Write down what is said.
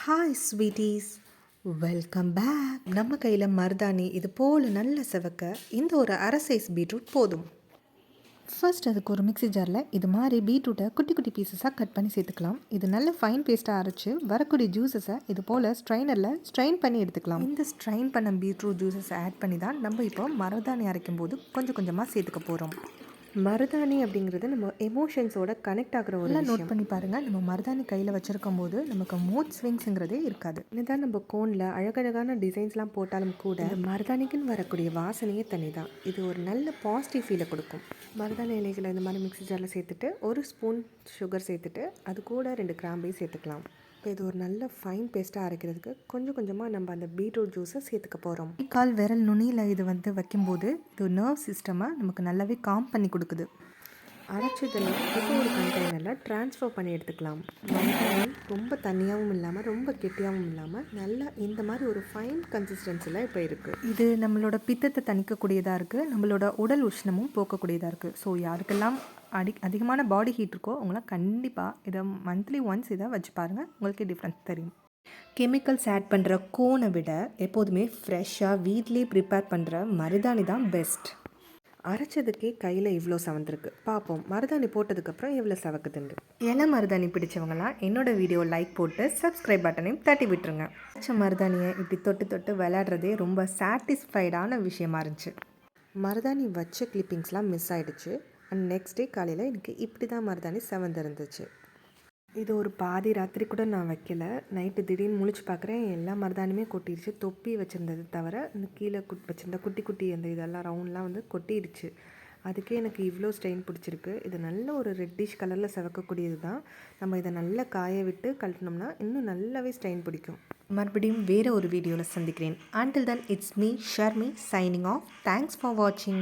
Hi sweeties, welcome back. நம்ம கையில் மருதாணி இது போல் நல்ல செவக்க இந்த ஒரு அரை சைஸ் பீட்ரூட் போதும். ஃபர்ஸ்ட் அதுக்கு ஒரு மிக்ஸி ஜாரில் இது மாதிரி பீட்ரூட்டை குட்டி குட்டி பீசஸாக கட் பண்ணி சேர்த்துக்கலாம். இது நல்ல ஃபைன் பேஸ்ட்டாக அரைச்சி வரக்கூடிய ஜூஸஸை இது போல் ஸ்ட்ரைனரில் ஸ்ட்ரைன் பண்ணி எடுத்துக்கலாம். இந்த ஸ்ட்ரைன் பண்ண பீட்ரூட் ஜூஸஸை ஆட் பண்ணி தான் நம்ம இப்போ மருதாணி அரைக்கும் போது கொஞ்சம் கொஞ்சமாக சேர்த்துக்க போகிறோம். மருதாணி அப்படிங்கிறது நம்ம எமோஷன்ஸோட கனெக்ட் ஆகிற ஒரு நோட் பண்ணி பாருங்கள். நம்ம மருதாணி கையில் வச்சுருக்கும் போது நமக்கு மூட் ஸ்விங்ஸுங்கிறதே இருக்காது. இதுதான் நம்ம கோனில் அழகழகான டிசைன்ஸ்லாம் போட்டாலும் கூட மருதாணிக்குன்னு வரக்கூடிய வாசனையே தனி தான். இது ஒரு நல்ல பாசிட்டிவ் ஃபீலை கொடுக்கும். மருதாணி இலைகளை இந்த மாதிரி மிக்ஸி ஜாரில் சேர்த்துட்டு ஒரு ஸ்பூன் சுகர் சேர்த்துட்டு அது கூட 2 கிராம்பையும் சேர்த்துக்கலாம். இப்போ இது ஒரு நல்ல ஃபைன் பேஸ்ட்டாக அரைக்கிறதுக்கு கொஞ்சம் கொஞ்சமாக நம்ம அந்த பீட்ரூட் ஜூஸை சேர்த்துக்க போகிறோம். கால் விரல் நுனியில் இது வைக்கும்போது இது நர்வ் சிஸ்டமை நமக்கு நல்லாவே காம் பண்ணி கொடுக்குது. அரைச்சதில் இப்போ ஒரு கண்டெய்னரில் ட்ரான்ஸ்ஃபர் பண்ணி எடுத்துக்கலாம். மருதாணி ரொம்ப தண்ணியாகவும் இல்லாமல் ரொம்ப கெட்டியாகவும் இல்லாமல் நல்லா இந்த மாதிரி ஒரு ஃபைன் கன்சிஸ்டன்சியில் இப்போ இருக்குது. இது நம்மளோட பித்தத்தை தணிக்கக்கூடியதாக இருக்குது, நம்மளோட உடல் உஷ்ணமும் போக்கக்கூடியதாக இருக்குது. ஸோ யாருக்கெல்லாம் அதிகமான பாடி ஹீட் இருக்கோ அவங்களாம் கண்டிப்பாக இதை மந்த்லி ஒன்ஸ் இதை வச்சு பாருங்கள், உங்களுக்கு டிஃப்ரென்ஸ் தெரியும். கெமிக்கல்ஸ் ஆட் பண்ணுற கோனை விட எப்போதுமே ஃப்ரெஷ்ஷாக வீட்லேயே ப்ரிப்பேர் பண்ணுற மருதாணி தான் பெஸ்ட். அரைச்சதுக்கே கையில் இவ்வளோ செவந்திருக்கு. பார்ப்போம் மருதாணி போட்டதுக்கப்புறம் எவ்வளோ செவக்குதுண்டு. இலை மருதாணி பிடிச்சவங்களாம் என்னோடய வீடியோ லைக் போட்டு சப்ஸ்கிரைப் பட்டனையும் தட்டி விட்டுருங்க. அரைச்ச மருதாணியை இப்படி தொட்டு தொட்டு விளையாடுறதே ரொம்ப சாட்டிஸ்ஃபைடான விஷயமா இருந்துச்சு. மருதாணி வச்ச கிளிப்பிங்ஸ்லாம் மிஸ் ஆகிடுச்சு. அண்ட் நெக்ஸ்ட் டே காலையில் எனக்கு இப்படி தான் மருதாணி செவந்திருந்துச்சு. இது ஒரு பாதி ராத்திரி கூட நான் வைக்கல. நைட்டு திடீர்னு முழிச்சு பார்க்குறேன், எல்லா மருதாணியுமே கொட்டிடுச்சு. தொப்பி வச்சுருந்தது தவிர இந்த கீழே வச்சுருந்த குட்டி குட்டி அந்த இதெல்லாம் ரவுண்ட்லாம் கொட்டிடுச்சு. அதுக்கே எனக்கு இவ்வளோ ஸ்ட்ரெயின் பிடிச்சிருக்கு. இது நல்ல ஒரு ரெட்டிஷ் கலரில் செவக்கக்கூடியது தான். நம்ம இதை நல்லா காய விட்டு கழட்டினோம்னா இன்னும் நல்லாவே ஸ்ட்ரெயின் பிடிக்கும். மறுபடியும் வேறு ஒரு வீடியோவில் சந்திக்கிறேன். Until then, it's me, Sharmi, signing off. Thanks for watching.